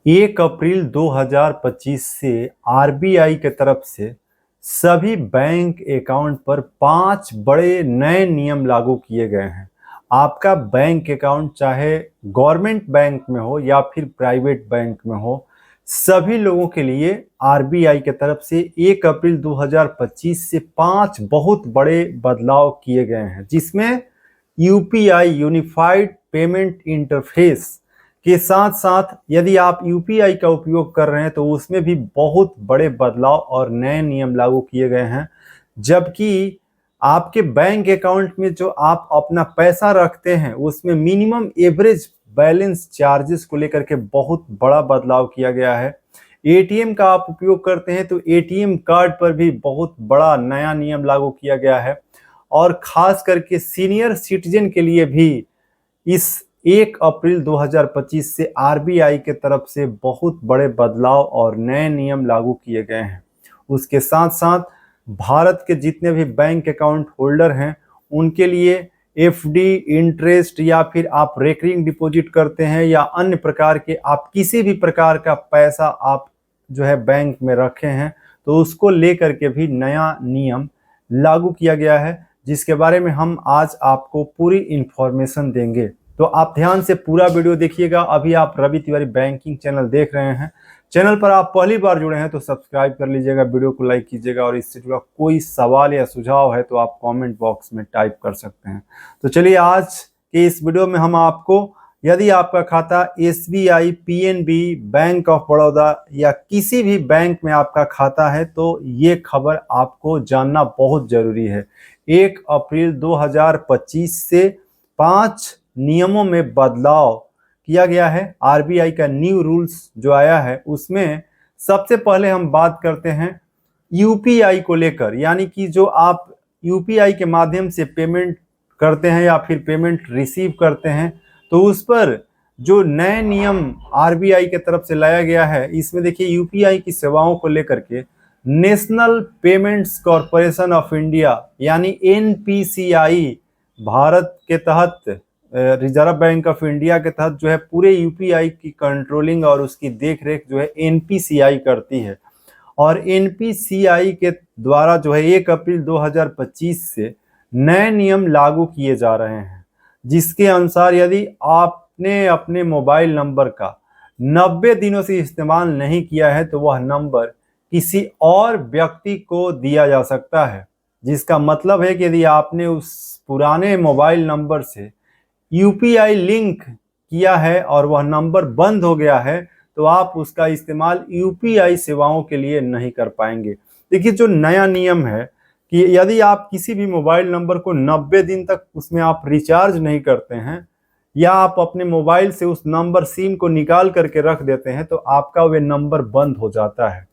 1 अप्रैल 2025 से आरबीआई के तरफ से सभी बैंक अकाउंट पर 5 बड़े नए नियम लागू किए गए हैं। आपका बैंक अकाउंट चाहे गवर्नमेंट बैंक में हो या फिर प्राइवेट बैंक में हो, सभी लोगों के लिए आरबीआई के तरफ से 1 अप्रैल 2025 से 5 बहुत बड़े बदलाव किए गए हैं, जिसमें यूपीआई यूनिफाइड पेमेंट इंटरफेस के साथ साथ यदि आप यूपीआई का उपयोग कर रहे हैं तो उसमें भी बहुत बड़े बदलाव और नए नियम लागू किए गए हैं। जबकि आपके बैंक अकाउंट में जो आप अपना पैसा रखते हैं उसमें मिनिमम एवरेज बैलेंस चार्जेस को लेकर के बहुत बड़ा बदलाव किया गया है। एटीएम का आप उपयोग करते हैं तो एटीएम कार्ड पर भी बहुत बड़ा नया नियम लागू किया गया है और खास करके सीनियर सिटीजन के लिए भी इस 1 अप्रैल 2025 से आरबीआई के तरफ से बहुत बड़े बदलाव और नए नियम लागू किए गए हैं। उसके साथ साथ भारत के जितने भी बैंक अकाउंट होल्डर हैं उनके लिए एफडी, इंटरेस्ट या फिर आप रेकरिंग डिपॉजिट करते हैं या अन्य प्रकार के आप किसी भी प्रकार का पैसा आप जो है बैंक में रखे हैं तो उसको लेकर के भी नया नियम लागू किया गया है, जिसके बारे में हम आज आपको पूरी इंफॉर्मेशन देंगे। तो आप ध्यान से पूरा वीडियो देखिएगा। अभी आप रवि तिवारी बैंकिंग चैनल देख रहे हैं, चैनल पर आप पहली बार जुड़े हैं तो सब्सक्राइब कर लीजिएगा, वीडियो को लाइक कीजिएगा और इससे जुड़ा कोई सवाल या सुझाव है तो आप कमेंट बॉक्स में टाइप कर सकते हैं। तो चलिए आज के इस वीडियो में हम आपको, यदि आपका खाता SBI, PNB, bank of Baroda या किसी भी बैंक में आपका खाता है तो ये खबर आपको जानना बहुत जरूरी है। 1 अप्रैल 2025 से 5 नियमों में बदलाव किया गया है। आरबीआई का न्यू रूल्स जो आया है उसमें सबसे पहले हम बात करते हैं यूपीआई को लेकर, यानी कि जो आप यूपीआई के माध्यम से पेमेंट करते हैं या फिर पेमेंट रिसीव करते हैं तो उस पर जो नए नियम आरबीआई के तरफ से लाया गया है, इसमें देखिए यूपीआई की सेवाओं को लेकर के national payments corporation of India यानी एनपीसीआई भारत के तहत, रिजर्व बैंक ऑफ इंडिया के तहत जो है पूरे यूपीआई की कंट्रोलिंग और उसकी देखरेख जो है एनपीसीआई करती है। और एनपीसीआई के द्वारा जो है 1 अप्रैल 2025 से नए नियम लागू किए जा रहे हैं, जिसके अनुसार यदि आपने अपने मोबाइल नंबर का 90 दिनों से इस्तेमाल नहीं किया है तो वह नंबर किसी और व्यक्ति को दिया जा सकता है। जिसका मतलब है कि यदि आपने उस पुराने मोबाइल नंबर से यूपीआई लिंक किया है और वह नंबर बंद हो गया है तो आप उसका इस्तेमाल यूपीआई सेवाओं के लिए नहीं कर पाएंगे। देखिए जो नया नियम है कि यदि आप किसी भी मोबाइल नंबर को 90 दिन तक उसमें आप रिचार्ज नहीं करते हैं या आप अपने मोबाइल से उस नंबर सिम को निकाल करके रख देते हैं तो आपका वे नंबर बंद हो जाता है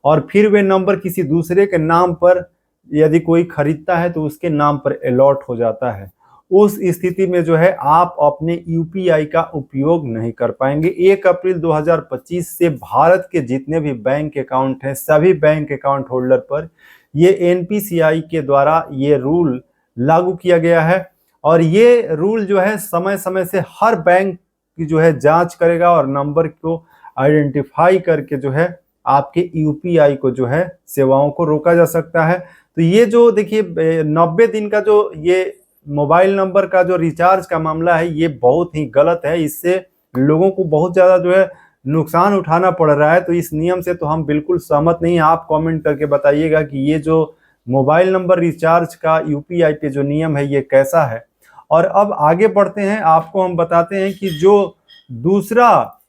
और फिर वे नंबर किसी दूसरे के नाम पर यदि कोई खरीदता है तो उसके नाम पर अलॉट हो जाता है। उस स्थिति में जो है आप अपने यूपीआई का उपयोग नहीं कर पाएंगे। 1 अप्रैल 2025 से भारत के जितने भी बैंक अकाउंट हैं सभी बैंक अकाउंट होल्डर पर ये एनपीसीआई के द्वारा ये रूल लागू किया गया है और ये रूल जो है समय समय से हर बैंक की जो है जांच करेगा और नंबर को आइडेंटिफाई करके जो है आपके यूपीआई को जो है सेवाओं को रोका जा सकता है। तो ये जो देखिए 90 दिन का जो ये मोबाइल नंबर का जो रिचार्ज का मामला है ये बहुत ही गलत है, इससे लोगों को बहुत ज़्यादा जो है नुकसान उठाना पड़ रहा है। तो इस नियम से तो हम बिल्कुल सहमत नहीं हैं। आप कमेंट करके बताइएगा कि ये जो मोबाइल नंबर रिचार्ज का यूपीआई पे जो नियम है ये कैसा है। और अब आगे बढ़ते हैं, आपको हम बताते हैं कि जो दूसरा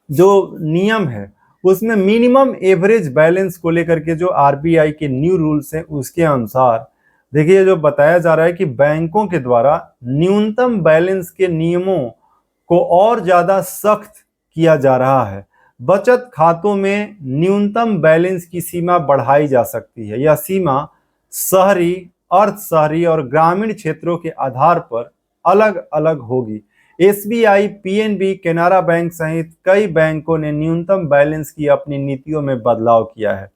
जो नियम है उसमें मिनिमम एवरेज बैलेंस को लेकर के जो आरबीआई के न्यू रूल्स हैं उसके अनुसार देखिए जो बताया जा रहा है कि बैंकों के द्वारा न्यूनतम बैलेंस के नियमों को और ज्यादा सख्त किया जा रहा है। बचत खातों में न्यूनतम बैलेंस की सीमा बढ़ाई जा सकती है। यह सीमा शहरी, अर्ध शहरी और ग्रामीण क्षेत्रों के आधार पर अलग अलग होगी। एसबीआई, पीएनबी, केनरा बैंक सहित कई बैंकों ने न्यूनतम बैलेंस की अपनी नीतियों में बदलाव किया है।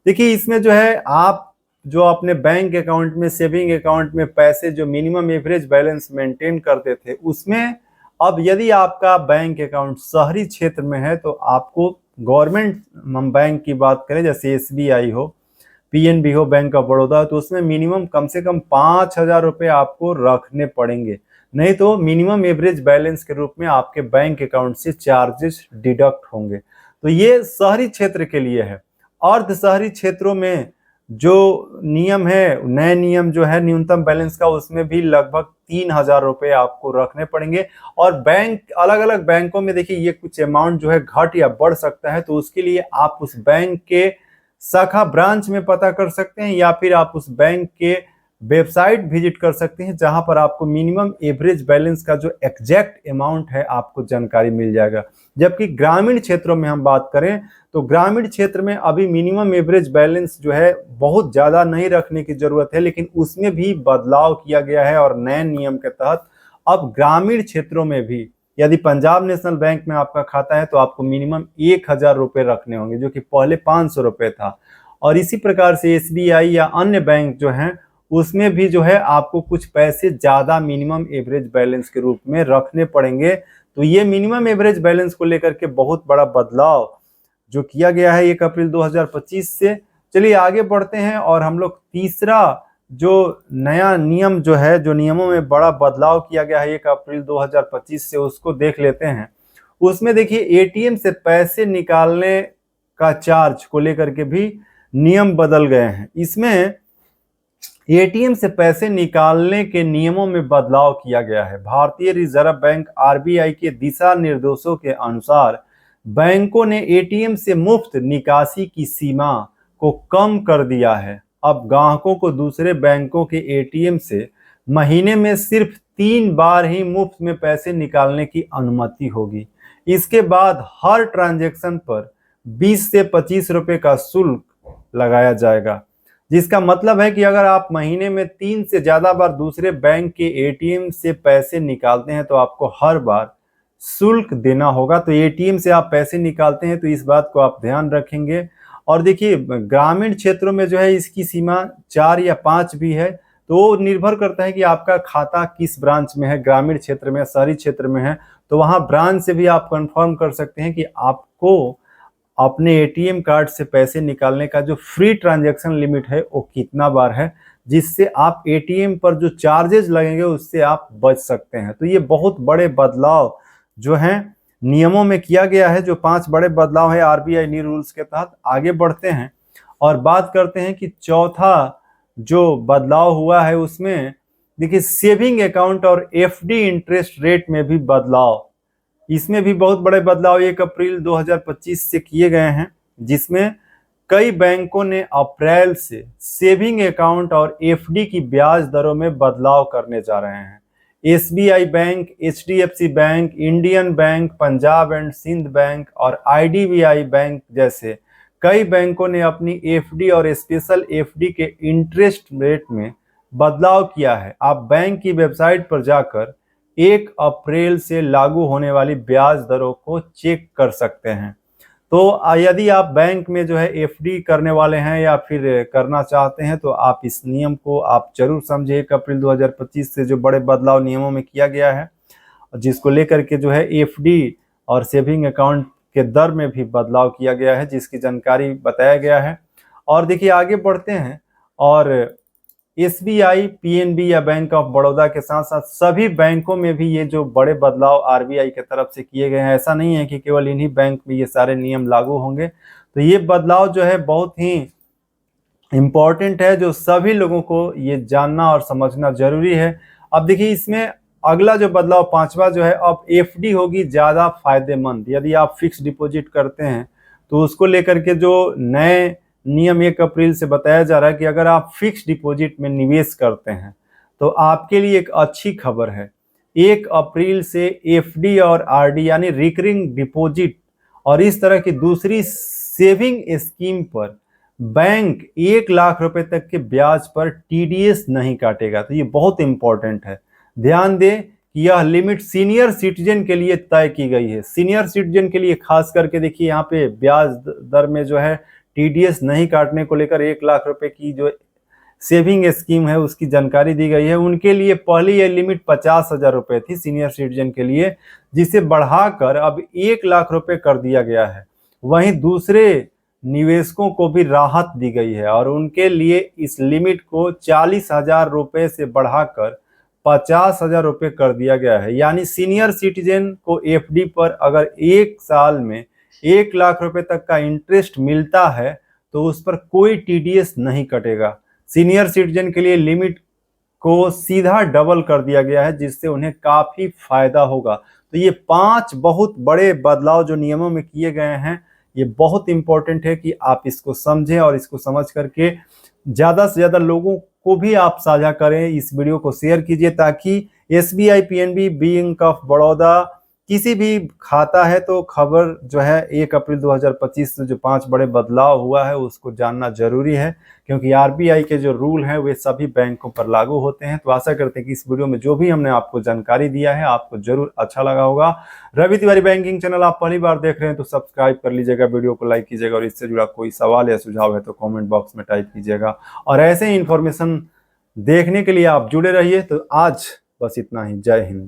देखिए इसमें जो है आप जो अपने बैंक अकाउंट में, सेविंग अकाउंट में पैसे जो मिनिमम एवरेज बैलेंस मेंटेन करते थे उसमें अब यदि आपका बैंक अकाउंट शहरी क्षेत्र में है तो आपको गवर्नमेंट बैंक की बात करें, जैसे SBI हो, PNB हो, बैंक ऑफ बड़ौदा, तो उसमें मिनिमम कम से कम 5,000 रुपये आपको रखने पड़ेंगे, नहीं तो मिनिमम एवरेज बैलेंस के रूप में आपके बैंक अकाउंट से चार्जेस डिडक्ट होंगे। तो ये शहरी क्षेत्र के लिए है। अर्ध शहरी क्षेत्रों में जो नियम है, नए नियम जो है न्यूनतम बैलेंस का, उसमें भी लगभग 3,000 रुपये आपको रखने पड़ेंगे। और बैंक, अलग अलग बैंकों में देखिए ये कुछ अमाउंट जो है घट या बढ़ सकता है, तो उसके लिए आप उस बैंक के शाखा ब्रांच में पता कर सकते हैं या फिर आप उस बैंक के वेबसाइट विजिट कर सकते हैं, जहां पर आपको मिनिमम एवरेज बैलेंस का जो एग्जैक्ट अमाउंट है आपको जानकारी मिल जाएगा। जबकि ग्रामीण क्षेत्रों में हम बात करें तो ग्रामीण क्षेत्र में अभी मिनिमम एवरेज बैलेंस जो है बहुत ज़्यादा नहीं रखने की ज़रूरत है, लेकिन उसमें भी बदलाव किया गया है और नए नियम के तहत अब ग्रामीण क्षेत्रों में भी यदि पंजाब नेशनल बैंक में आपका खाता है तो आपको मिनिमम 1,000 रुपये रखने होंगे, जो कि पहले 500 रुपये था। और इसी प्रकार से SBI या अन्य बैंक जो हैं उसमें भी जो है आपको कुछ पैसे ज़्यादा मिनिमम एवरेज बैलेंस के रूप में रखने पड़ेंगे। तो ये मिनिमम एवरेज बैलेंस को लेकर के बहुत बड़ा बदलाव जो किया गया है 1 अप्रैल 2025 से। चलिए आगे बढ़ते हैं और हम लोग तीसरा जो नया नियम जो है, जो नियमों में बड़ा बदलाव किया गया है 1 अप्रैल 2025 से, उसको देख लेते हैं। उसमें देखिए ATM से पैसे निकालने का चार्ज को लेकर के भी नियम बदल गए हैं। इसमें ATM से पैसे निकालने के नियमों में बदलाव किया गया है। भारतीय रिजर्व बैंक RBI के दिशा निर्देशों के अनुसार बैंकों ने ATM से मुफ्त निकासी की सीमा को कम कर दिया है। अब ग्राहकों को दूसरे बैंकों के ATM से महीने में सिर्फ 3 बार ही मुफ्त में पैसे निकालने की अनुमति होगी। इसके बाद हर ट्रांजैक्शन पर 20 से 25 रुपए का शुल्क लगाया जाएगा, जिसका मतलब है कि अगर आप महीने में 3 से ज़्यादा बार दूसरे बैंक के ATM से पैसे निकालते हैं तो आपको हर बार शुल्क देना होगा। तो ATM से आप पैसे निकालते हैं तो इस बात को आप ध्यान रखेंगे। और देखिए ग्रामीण क्षेत्रों में जो है इसकी सीमा 4 या 5 भी है, तो निर्भर करता है कि आपका खाता किस ब्रांच में है, ग्रामीण क्षेत्र में, शहरी क्षेत्र में है, तो वहाँ ब्रांच से भी आप कंफर्म कर सकते हैं कि आपको अपने ATM कार्ड से पैसे निकालने का जो फ्री ट्रांजैक्शन लिमिट है वो कितना बार है, जिससे आप ATM पर जो चार्जेस लगेंगे उससे आप बच सकते हैं। तो ये बहुत बड़े बदलाव जो हैं नियमों में किया गया है, जो 5 बड़े बदलाव है RBI न्यू रूल्स के तहत। आगे बढ़ते हैं और बात करते हैं कि चौथा जो बदलाव हुआ है उसमें देखिए सेविंग अकाउंट और FD इंटरेस्ट रेट में भी बदलाव, इसमें भी बहुत बड़े बदलाव 1 अप्रैल 2025 से किए गए हैं, जिसमें कई बैंकों ने अप्रैल से सेविंग अकाउंट और FD की ब्याज दरों में बदलाव करने जा रहे हैं। SBI bank, HDFC bank, Indian bank, Punjab and Sind bank और IDBI बैंक जैसे कई बैंकों ने अपनी FD और स्पेशल FD के इंटरेस्ट रेट में बदलाव किया है। आप बैंक की वेबसाइट पर जाकर 1 अप्रैल से लागू होने वाली ब्याज दरों को चेक कर सकते हैं। तो यदि आप बैंक में जो है FD करने वाले हैं या फिर करना चाहते हैं तो आप इस नियम को आप जरूर समझिए। 1 अप्रैल 2025 से जो बड़े बदलाव नियमों में किया गया है, जिसको लेकर के जो है FD और सेविंग अकाउंट के दर में भी बदलाव किया गया है, जिसकी जानकारी बताया गया है। और देखिए आगे बढ़ते हैं और SBI, PNB या बैंक ऑफ बड़ौदा के साथ साथ सभी बैंकों में भी ये जो बड़े बदलाव RBI के तरफ से किए गए हैं, ऐसा नहीं है कि केवल इन्हीं बैंक में ये सारे नियम लागू होंगे। तो ये बदलाव जो है बहुत ही इम्पोर्टेंट है, जो सभी लोगों को ये जानना और समझना जरूरी है। अब देखिए इसमें अगला जो बदलाव 5वां जो है, अब FD होगी ज़्यादा फायदेमंद। यदि आप फिक्स डिपॉजिट करते हैं तो उसको लेकर के जो नए नियम 1 अप्रैल से बताया जा रहा है कि अगर आप फिक्स डिपॉजिट में निवेश करते हैं तो आपके लिए एक अच्छी खबर है। 1 अप्रैल से FD और RD यानी रिकरिंग डिपॉजिट और इस तरह की दूसरी सेविंग स्कीम पर बैंक 1 लाख रुपए तक के ब्याज पर TDS नहीं काटेगा। तो ये बहुत इंपॉर्टेंट है। ध्यान दें कि यह लिमिट सीनियर सिटीजन के लिए तय की गई है। सीनियर सिटीजन के लिए खास करके देखिए यहाँ पे ब्याज दर में जो है TDS नहीं काटने को लेकर 1 लाख रुपए की जो सेविंग स्कीम है उसकी जानकारी दी गई है। उनके लिए पहले ये लिमिट 50,000 रुपये थी सीनियर सिटीजन के लिए, जिसे बढ़ाकर अब 1 लाख रुपए कर दिया गया है। वहीं दूसरे निवेशकों को भी राहत दी गई है और उनके लिए इस लिमिट को 40,000 रुपये से बढ़ाकर 50,000 रुपये कर दिया गया है। यानी सीनियर सिटीजन को एफडी पर अगर 1 साल में 1 लाख रुपए तक का इंटरेस्ट मिलता है तो उस पर कोई टीडीएस नहीं कटेगा। सीनियर सिटीजन के लिए लिमिट को सीधा डबल कर दिया गया है, जिससे उन्हें काफी फायदा होगा। तो ये 5 बहुत बड़े बदलाव जो नियमों में किए गए हैं, ये बहुत इंपॉर्टेंट है कि आप इसको समझें और इसको समझ करके ज्यादा से ज्यादा लोगों को भी आप साझा करें। इस वीडियो को शेयर कीजिए ताकि SBI, PNB, bank of Baroda किसी भी खाता है तो खबर जो है 1 अप्रैल 2025 से जो 5 बड़े बदलाव हुआ है उसको जानना जरूरी है, क्योंकि आरबीआई के जो रूल हैं वे सभी बैंकों पर लागू होते हैं। तो आशा करते हैं कि इस वीडियो में जो भी हमने आपको जानकारी दिया है आपको जरूर अच्छा लगा होगा। रवि तिवारी बैंकिंग चैनल आप पहली बार देख रहे हैं तो सब्सक्राइब कर लीजिएगा, वीडियो को लाइक कीजिएगा और इससे जुड़ा कोई सवाल या सुझाव है तो कॉमेंट बॉक्स में टाइप कीजिएगा। और ऐसे ही इंफॉर्मेशन देखने के लिए आप जुड़े रहिए। तो आज बस इतना ही। जय हिंद।